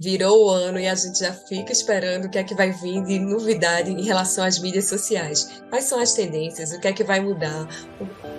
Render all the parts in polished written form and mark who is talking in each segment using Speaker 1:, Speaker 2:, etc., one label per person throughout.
Speaker 1: Virou o ano e a gente já fica esperando o que é que vai vir de novidade em relação às mídias sociais. Quais são as tendências? O que é que vai mudar?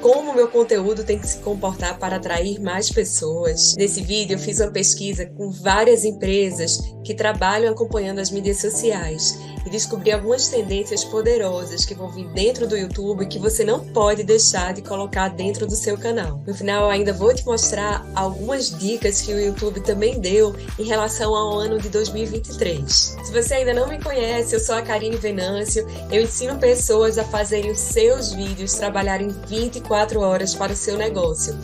Speaker 1: Como o meu conteúdo tem que se comportar para atrair mais pessoas? Nesse vídeo eu fiz uma pesquisa com várias empresas que trabalham acompanhando as mídias sociais e descobri algumas tendências poderosas que vão vir dentro do YouTube que você não pode deixar de colocar dentro do seu canal. No final eu ainda vou te mostrar algumas dicas que o YouTube também deu em relação ao ano de 2023. Se você ainda não me conhece, eu sou a Karine Venâncio, eu ensino pessoas a fazerem os seus vídeos trabalharem 24 horas para o seu negócio.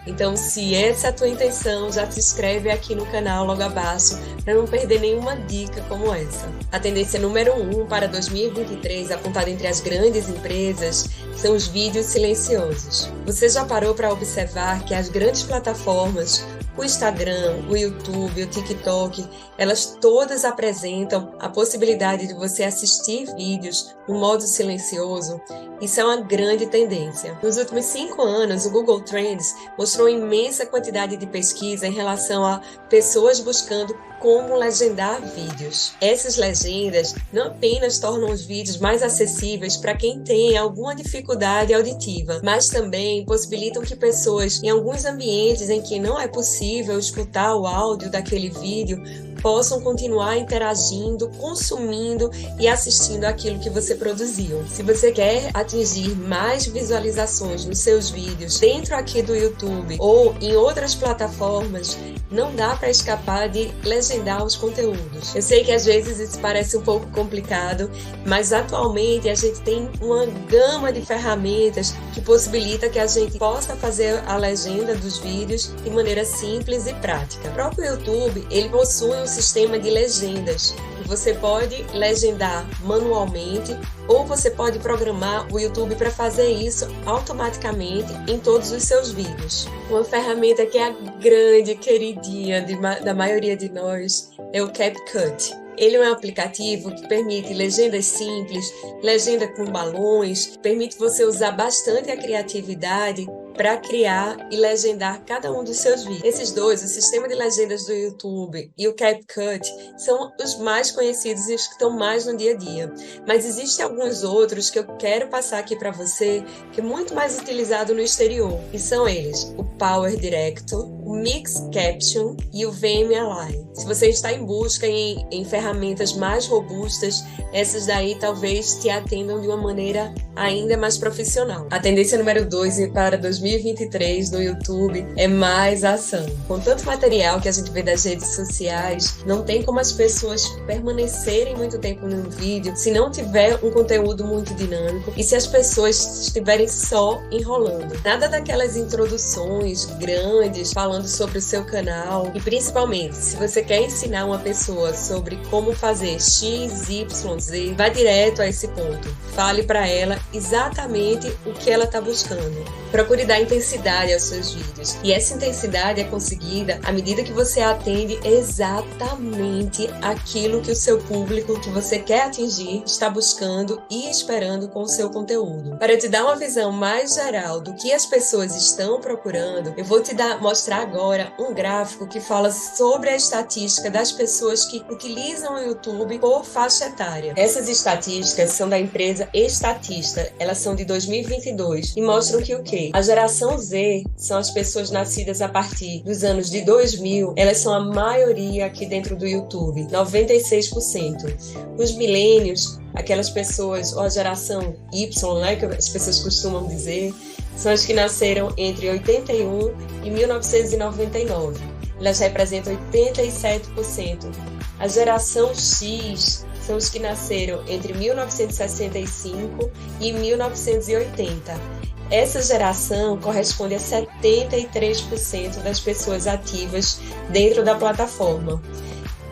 Speaker 1: Então, se essa é a tua intenção, já se inscreve aqui no canal logo abaixo para não perder nenhuma dica como essa. A tendência número 1 para 2023, apontada entre as grandes empresas, são os vídeos silenciosos. Você já parou para observar que as grandes plataformas, o Instagram, o YouTube, o TikTok, elas todas apresentam a possibilidade de você assistir vídeos no modo silencioso? Isso é uma grande tendência. Nos últimos 5 anos, o Google Trends mostrou imensa quantidade de pesquisa em relação a pessoas buscando como legendar vídeos. Essas legendas não apenas tornam os vídeos mais acessíveis para quem tem alguma dificuldade auditiva, mas também possibilitam que pessoas em alguns ambientes em que não é possível escutar o áudio daquele vídeo possam continuar interagindo, consumindo e assistindo aquilo que você produziu. Se você quer atingir mais visualizações nos seus vídeos dentro aqui do YouTube ou em outras plataformas, não dá para escapar de legendar os conteúdos. Eu sei que às vezes isso parece um pouco complicado, mas atualmente a gente tem uma gama de ferramentas que possibilita que a gente possa fazer a legenda dos vídeos de maneira simples e prática. O próprio YouTube, ele possui um sistema de legendas e você pode legendar manualmente ou você pode programar o YouTube para fazer isso automaticamente em todos os seus vídeos. Uma ferramenta que é a grande queridinha da maioria de nós é o CapCut. Ele é um aplicativo que permite legendas simples, legenda com balões, permite você usar bastante a criatividade para criar e legendar cada um dos seus vídeos. Esses dois, o sistema de legendas do YouTube e o CapCut, são os mais conhecidos e os que estão mais no dia a dia. Mas existem alguns outros que eu quero passar aqui para você, que é muito mais utilizado no exterior. E são eles, o Power Director, o Mix Caption e o VM Align. Se você está em busca em ferramentas mais robustas, essas daí talvez te atendam de uma maneira ainda mais profissional. A tendência número 2 para 2023 no YouTube é mais ação. Com tanto material que a gente vê das redes sociais, não tem como as pessoas permanecerem muito tempo no vídeo se não tiver um conteúdo muito dinâmico e se as pessoas estiverem só enrolando. Nada daquelas introduções grandes falando sobre o seu canal e principalmente, se você quer ensinar uma pessoa sobre como fazer X, Y, Z, vá direto a esse ponto. Fale para ela exatamente o que ela está buscando. Procure dar intensidade aos seus vídeos. E essa intensidade é conseguida à medida que você atende exatamente aquilo que o seu público que você quer atingir está buscando e esperando com o seu conteúdo. Para te dar uma visão mais geral do que as pessoas estão procurando, eu vou te mostrar agora um gráfico que fala sobre a estatística das pessoas que utilizam o YouTube por faixa etária. Essas estatísticas são da empresa Estatista, elas são de 2022 e mostram que o quê? A geração Z são as pessoas nascidas a partir dos anos de 2000, elas são a maioria aqui dentro do YouTube, 96%. Os milênios, aquelas pessoas, ou a geração Y, né, que as pessoas costumam dizer, são as que nasceram entre 81 e 1999. Elas representam 87%. A geração X são os que nasceram entre 1965 e 1980. Essa geração corresponde a 73% das pessoas ativas dentro da plataforma.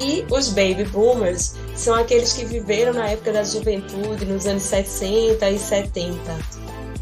Speaker 1: E os Baby Boomers são aqueles que viveram na época da juventude, nos anos 60 e 70.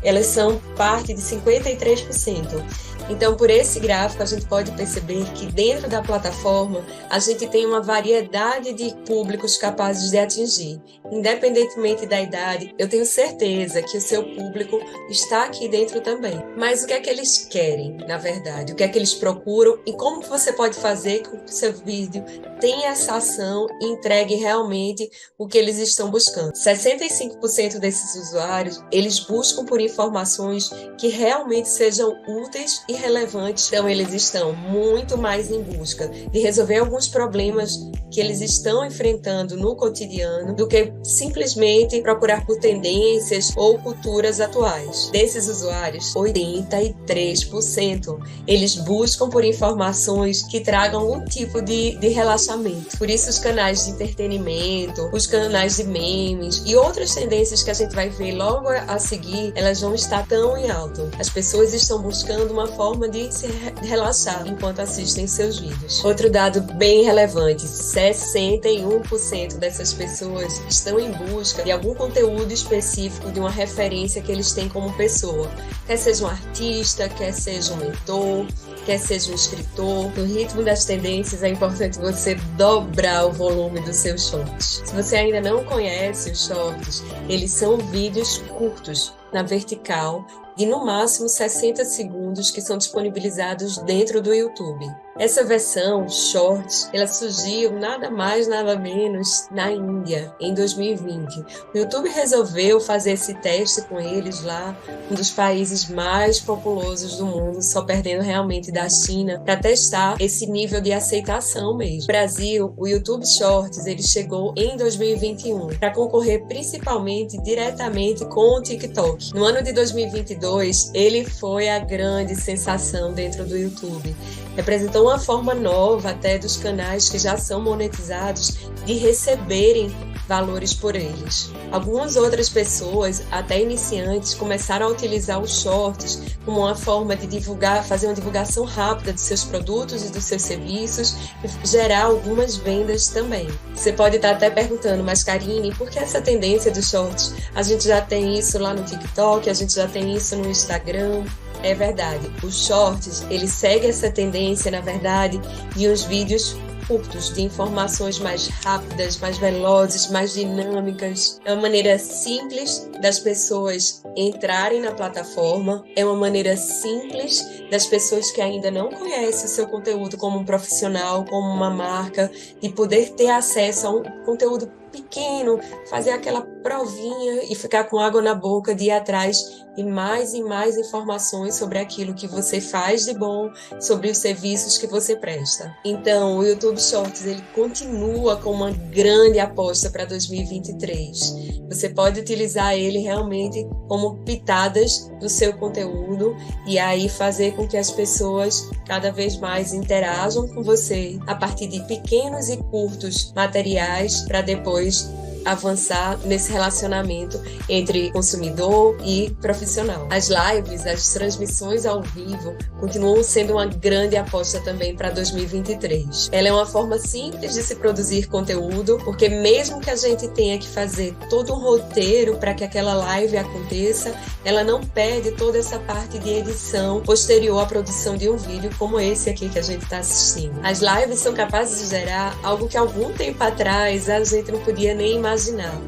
Speaker 1: elas são parte de 53%. Então, por esse gráfico, a gente pode perceber que dentro da plataforma, a gente tem uma variedade de públicos capazes de atingir. Independentemente da idade, eu tenho certeza que o seu público está aqui dentro também. Mas o que é que eles querem, na verdade? O que é que eles procuram e como você pode fazer com que o seu vídeo tenha essa ação e entregue realmente o que eles estão buscando? 65% desses usuários, eles buscam por informações que realmente sejam úteis e relevantes. Então, eles estão muito mais em busca de resolver alguns problemas que eles estão enfrentando no cotidiano do que simplesmente procurar por tendências ou culturas atuais. Desses usuários, 83% eles buscam por informações que tragam algum tipo de relaxamento. Por isso, os canais de entretenimento, os canais de memes e outras tendências que a gente vai ver logo a seguir, elas vão estar tão em alto. As pessoas estão buscando uma forma de se relaxar enquanto assistem seus vídeos. Outro dado bem relevante, 61% dessas pessoas estão em busca de algum conteúdo específico, de uma referência que eles têm como pessoa. Quer seja um artista, quer seja um mentor, quer seja um escritor. No ritmo das tendências, é importante você dobrar o volume dos seus shorts. Se você ainda não conhece os shorts, eles são vídeos curtos, na vertical, de no máximo 60 segundos que são disponibilizados dentro do YouTube. Essa versão Shorts, ela surgiu nada mais, nada menos na Índia, em 2020. O YouTube resolveu fazer esse teste com eles lá, um dos países mais populosos do mundo, só perdendo realmente da China, para testar esse nível de aceitação mesmo. No Brasil, o YouTube Shorts, ele chegou em 2021, para concorrer principalmente diretamente com o TikTok. No ano de 2022, ele foi a grande sensação dentro do YouTube. Representou uma forma nova até dos canais que já são monetizados de receberem valores por eles. Algumas outras pessoas, até iniciantes, começaram a utilizar os shorts como uma forma de divulgar, fazer uma divulgação rápida dos seus produtos e dos seus serviços e gerar algumas vendas também. Você pode estar até perguntando, mas Karine, por que essa tendência dos shorts? A gente já tem isso lá no TikTok, a gente já tem isso no Instagram. É verdade, os shorts, eles seguem essa tendência, na verdade, de uns vídeos curtos, de informações mais rápidas, mais velozes, mais dinâmicas. É uma maneira simples das pessoas entrarem na plataforma, é uma maneira simples das pessoas que ainda não conhecem o seu conteúdo como um profissional, como uma marca, de poder ter acesso a um conteúdo pequeno, fazer aquela provinha e ficar com água na boca de ir atrás de mais e mais informações sobre aquilo que você faz de bom, sobre os serviços que você presta. Então, o YouTube Shorts, ele continua com uma grande aposta para 2023. Você pode utilizar ele realmente como pitadas do seu conteúdo e aí fazer com que as pessoas cada vez mais interajam com você a partir de pequenos e curtos materiais para depois avançar nesse relacionamento entre consumidor e profissional. As lives, as transmissões ao vivo continuam sendo uma grande aposta também para 2023. Ela é uma forma simples de se produzir conteúdo, porque mesmo que a gente tenha que fazer todo um roteiro para que aquela live aconteça, ela não perde toda essa parte de edição posterior à produção de um vídeo como esse aqui que a gente está assistindo. As lives são capazes de gerar algo que algum tempo atrás a gente não podia nem imaginar,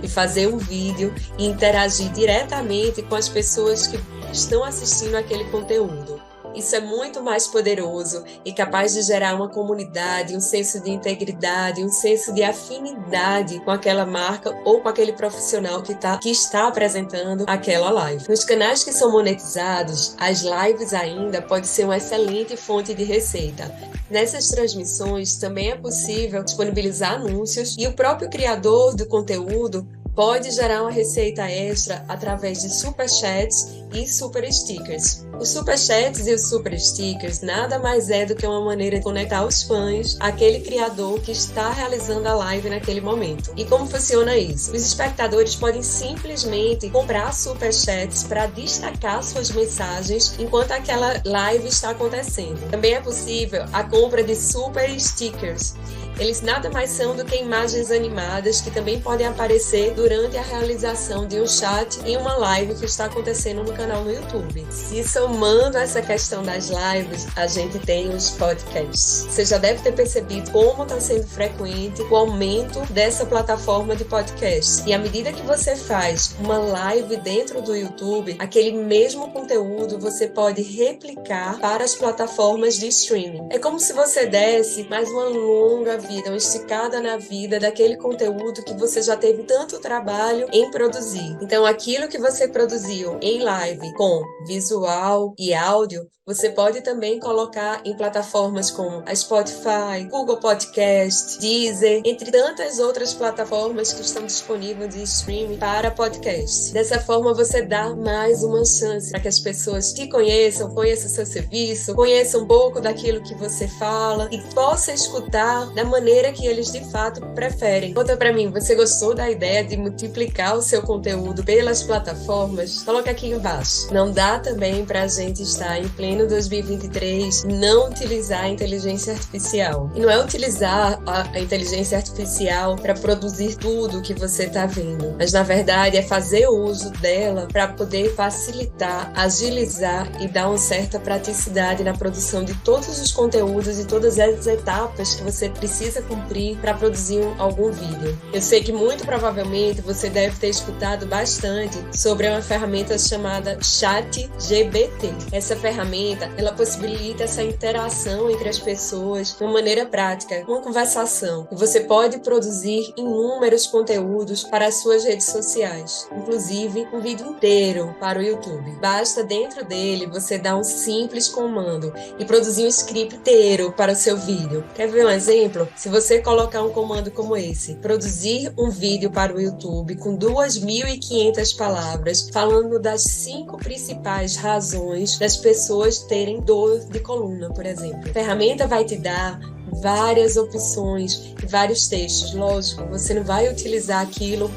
Speaker 1: e fazer um vídeo e interagir diretamente com as pessoas que estão assistindo aquele conteúdo. Isso é muito mais poderoso e capaz de gerar uma comunidade, um senso de integridade, um senso de afinidade com aquela marca ou com aquele profissional que está apresentando aquela live. Nos canais que são monetizados, as lives ainda pode ser uma excelente fonte de receita. Nessas transmissões também é possível disponibilizar anúncios e o próprio criador do conteúdo pode gerar uma receita extra através de superchats e super stickers. Os superchats e os super stickers nada mais é do que uma maneira de conectar os fãs àquele criador que está realizando a live naquele momento. E como funciona isso? Os espectadores podem simplesmente comprar superchats para destacar suas mensagens enquanto aquela live está acontecendo. Também é possível a compra de super stickers. Eles nada mais são do que imagens animadas que também podem aparecer durante a realização de um chat em uma live que está acontecendo no canal no YouTube. Se somando essa questão das lives, a gente tem os podcasts. Você já deve ter percebido como está sendo frequente o aumento dessa plataforma de podcast. E à medida que você faz uma live dentro do YouTube, aquele mesmo conteúdo você pode replicar para as plataformas de streaming. É como se você desse mais uma longa vida, uma esticada na vida daquele conteúdo que você já teve tanto trabalho em produzir. Então, aquilo que você produziu em live com visual e áudio, você pode também colocar em plataformas como a Spotify, Google Podcast, Deezer, entre tantas outras plataformas que estão disponíveis de streaming para podcast. Dessa forma, você dá mais uma chance para que as pessoas te conheçam o seu serviço, conheçam um pouco daquilo que você fala e possam escutar da maneira que eles de fato preferem. Conta para mim, você gostou da ideia de multiplicar o seu conteúdo pelas plataformas? Coloca aqui embaixo. Não dá também para a gente estar em pleno 2023 não utilizar a inteligência artificial. E não é utilizar a inteligência artificial para produzir tudo o que você está vendo, mas na verdade é fazer uso dela para poder facilitar, agilizar e dar uma certa praticidade na produção de todos os conteúdos e todas as etapas que você precisa cumprir para produzir algum vídeo. Eu sei que muito provavelmente você deve ter escutado bastante sobre uma ferramenta chamada ChatGPT. Essa ferramenta, ela possibilita essa interação entre as pessoas de uma maneira prática, uma conversação. E você pode produzir inúmeros conteúdos para as suas redes sociais, inclusive um vídeo inteiro para o YouTube. Basta dentro dele você dar um simples comando e produzir um script inteiro para o seu vídeo. Quer ver um exemplo? Se você colocar um comando como esse, produzir um vídeo para o YouTube com 2.500 palavras, falando das 5 principais razões das pessoas terem dor de coluna, por exemplo. A ferramenta vai te dar várias opções e vários textos. Lógico, você não vai utilizar aquilo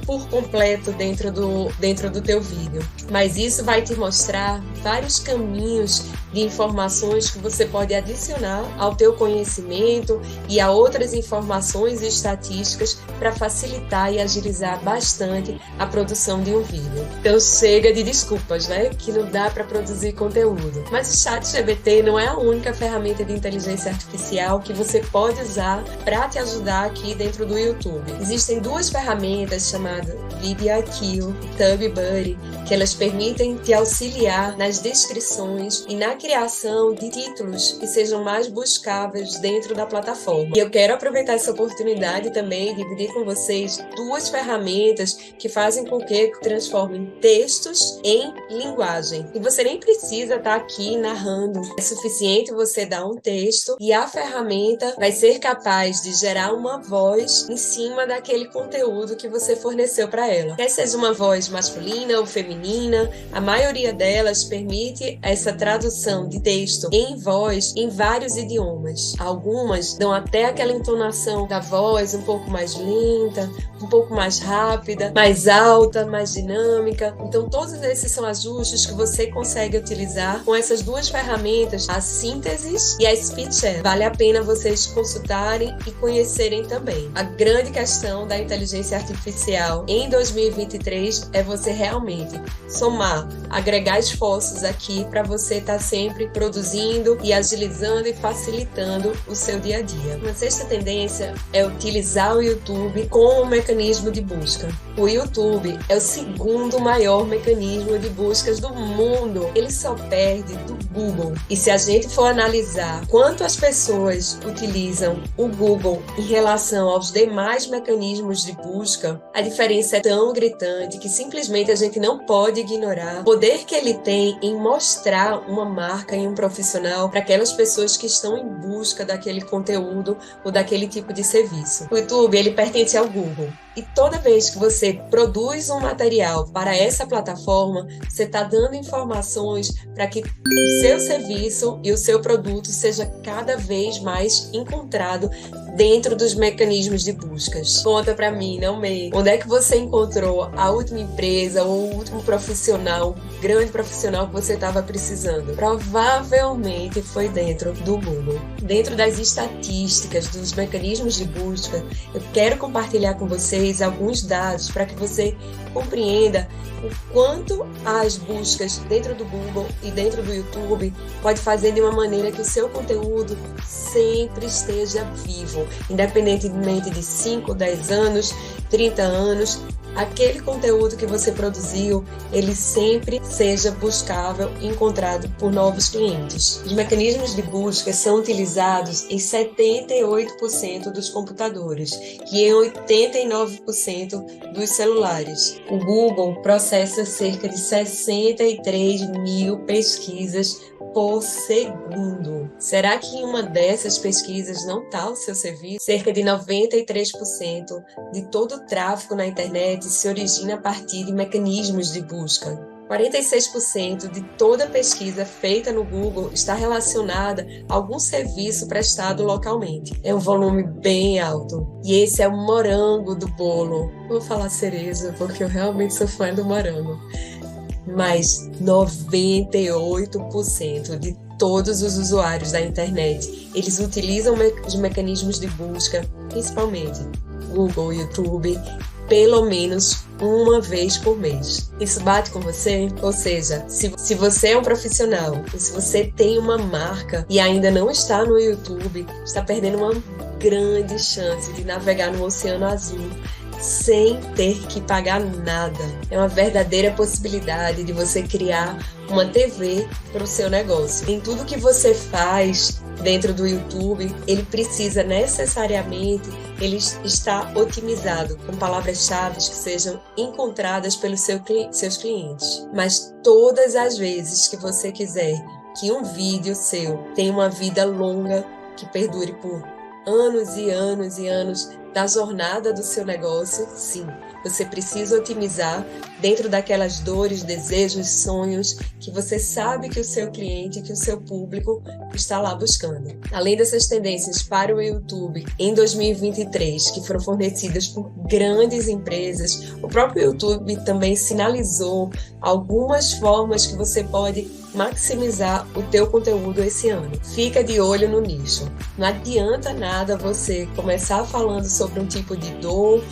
Speaker 1: por completo dentro do teu vídeo, mas isso vai te mostrar vários caminhos de informações que você pode adicionar ao teu conhecimento e a outras informações e estatísticas para facilitar e agilizar bastante a produção de um vídeo. Então chega de desculpas, né? Que não dá para produzir conteúdo. Mas o ChatGPT não é a única ferramenta de inteligência artificial que você pode usar para te ajudar aqui dentro do YouTube. Existem 2 ferramentas chamadas VidIQ e TubeBuddy, que elas permitem te auxiliar nas descrições e na criação de títulos que sejam mais buscáveis dentro da plataforma. E eu quero aproveitar essa oportunidade também e dividir com vocês 2 ferramentas que fazem com que transformem textos em linguagem. E você nem precisa estar aqui narrando. É suficiente você dar um texto e a ferramenta vai ser capaz de gerar uma voz em cima daquele conteúdo que você forneceu para ela. Quer seja uma voz masculina ou feminina, a maioria delas permite essa tradução de texto em voz em vários idiomas. Algumas dão até aquela entonação da voz um pouco mais lenta, um pouco mais rápida, mais alta, mais dinâmica. Então todos esses são ajustes que você consegue utilizar com essas 2 ferramentas, a Síntese e a SpeechApp. Vale a pena vocês consultarem e conhecerem também. A grande questão da inteligência artificial em 2023 é você realmente somar, agregar esforços aqui para você estar sempre produzindo e agilizando e facilitando o seu dia a dia. Uma sexta tendência é utilizar o YouTube como um mecanismo de busca. O YouTube é o 2º maior mecanismo de buscas do mundo. Ele só perde do Google. E se a gente for analisar quanto as pessoas utilizam o Google em relação aos demais mecanismos de busca, a diferença é tão gritante que simplesmente a gente não pode ignorar o poder que ele tem em mostrar uma marca e um profissional para aquelas pessoas que estão em busca daquele conteúdo ou daquele tipo de serviço. O YouTube, ele pertence ao Google. E toda vez que você produz um material para essa plataforma, você está dando informações para que o seu serviço e o seu produto seja cada vez mais encontrado dentro dos mecanismos de buscas. Conta pra mim, não me. Onde é que você encontrou a última empresa ou o último profissional, grande profissional que você estava precisando? Provavelmente foi dentro do Google. Dentro das estatísticas, dos mecanismos de busca, eu quero compartilhar com vocês alguns dados para que você compreenda o quanto as buscas dentro do Google e dentro do YouTube pode fazer de uma maneira que o seu conteúdo sempre esteja vivo, independentemente de 5, 10 anos, 30 anos, aquele conteúdo que você produziu, ele sempre seja buscável e encontrado por novos clientes. Os mecanismos de busca são utilizados em 78% dos computadores e em 89% dos celulares. O Google processa cerca de 63 mil pesquisas por segundo. Será que em uma dessas pesquisas não está o seu serviço? Cerca de 93% de todo o tráfego na internet se origina a partir de mecanismos de busca. 46% de toda pesquisa feita no Google está relacionada a algum serviço prestado localmente. É um volume bem alto. E esse é o morango do bolo. Vou falar cereja porque eu realmente sou fã do morango. Mas 98% de todos os usuários da internet, eles utilizam os mecanismos de busca, principalmente Google e YouTube, pelo menos uma vez por mês. Isso bate com você? Ou seja, se você é um profissional e se você tem uma marca e ainda não está no YouTube, está perdendo uma grande chance de navegar no Oceano Azul sem ter que pagar nada. É uma verdadeira possibilidade de você criar uma TV para o seu negócio. Em tudo que você faz dentro do YouTube, ele precisa necessariamente estar otimizado com palavras-chave que sejam encontradas pelos seus clientes. Mas todas as vezes que você quiser que um vídeo seu tenha uma vida longa, que perdure por anos e anos e anos da jornada do seu negócio, sim, você precisa otimizar dentro daquelas dores, desejos, sonhos que você sabe que o seu cliente, que o seu público está lá buscando. Além dessas tendências para o YouTube em 2023, que foram fornecidas por grandes empresas, o próprio YouTube também sinalizou algumas formas que você pode maximizar o teu conteúdo esse ano. Fica de olho no nicho. Não adianta nada você começar falando sobre um tipo de dor,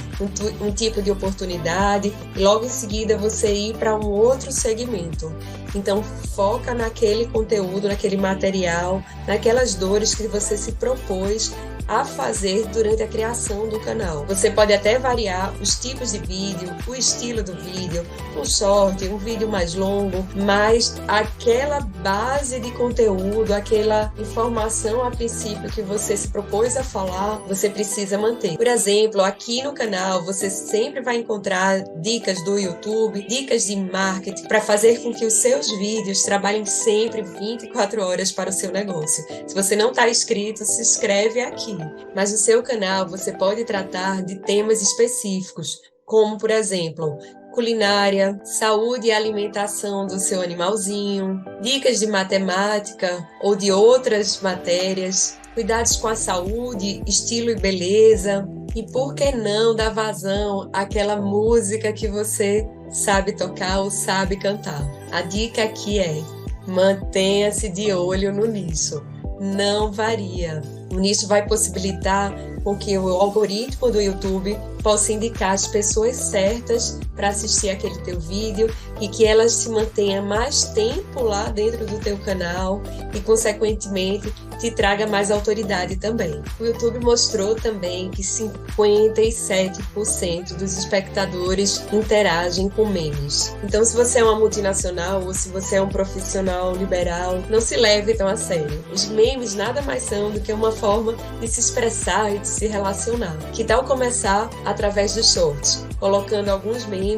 Speaker 1: um tipo de oportunidade e logo em seguida você ir para um outro segmento. Então foca naquele conteúdo, naquele material, naquelas dores que você se propôs a fazer durante a criação do canal. Você pode até variar os tipos de vídeo, o estilo do vídeo, um short, um vídeo mais longo, mas aquela base de conteúdo, aquela informação a princípio que você se propôs a falar, você precisa manter. Por exemplo, aqui no canal você sempre vai encontrar dicas do YouTube, dicas de marketing para fazer com que os seus vídeos trabalhem sempre 24 horas para o seu negócio. Se você não está inscrito, se inscreve aqui. Mas no seu canal você pode tratar de temas específicos, como, por exemplo, culinária, saúde e alimentação do seu animalzinho, dicas de matemática ou de outras matérias, cuidados com a saúde, estilo e beleza, e por que não dar vazão àquela música que você sabe tocar ou sabe cantar. A dica aqui é: mantenha-se de olho no nicho. Não varia. O nicho vai possibilitar com que o algoritmo do YouTube possa indicar as pessoas certas para assistir aquele teu vídeo e que elas se mantenham mais tempo lá dentro do teu canal e, consequentemente, te traga mais autoridade também. O YouTube mostrou também que 57% dos espectadores interagem com memes. Então, se você é uma multinacional ou se você é um profissional liberal, não se leve tão a sério. Os memes nada mais são do que uma forma de se expressar e de se relacionar. Que tal começar através dos shorts, colocando alguns memes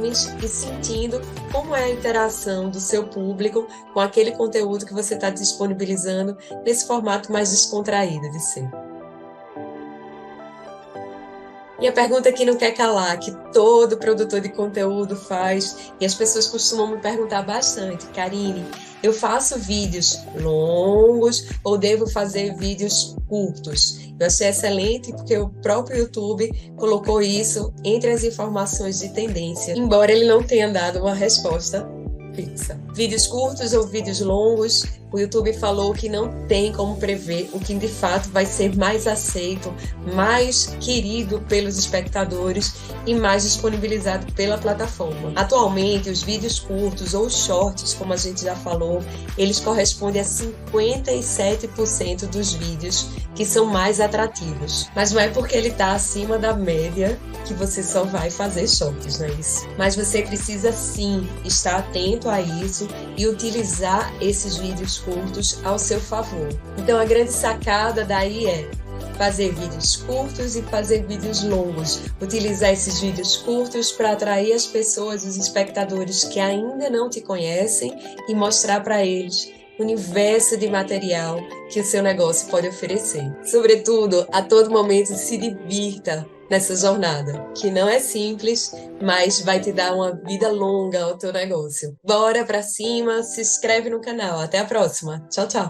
Speaker 1: e sentindo como é a interação do seu público com aquele conteúdo que você está disponibilizando nesse formato mais descontraído de ser. E a pergunta que não quer calar, que todo produtor de conteúdo faz, e as pessoas costumam me perguntar bastante: Karine, Eu faço vídeos longos ou devo fazer vídeos curtos? Eu achei excelente porque o próprio YouTube colocou isso entre as informações de tendência, embora ele não tenha dado uma resposta fixa. Vídeos curtos ou vídeos longos, o YouTube falou que não tem como prever o que de fato vai ser mais aceito, mais querido pelos espectadores e mais disponibilizado pela plataforma. Atualmente, os vídeos curtos ou shorts, como a gente já falou, eles correspondem a 57% dos vídeos que são mais atrativos. Mas não é porque ele está acima da média que você só vai fazer shorts, não é isso? Mas você precisa sim estar atento a isso e utilizar esses vídeos curtos ao seu favor. Então a grande sacada daí é fazer vídeos curtos e fazer vídeos longos. Utilizar esses vídeos curtos para atrair as pessoas, os espectadores que ainda não te conhecem e mostrar para eles o universo de material que o seu negócio pode oferecer. Sobretudo, a todo momento se divirta nessa jornada, que não é simples, mas vai te dar uma vida longa ao teu negócio. Bora pra cima, se inscreve no canal. Até a próxima. Tchau, tchau.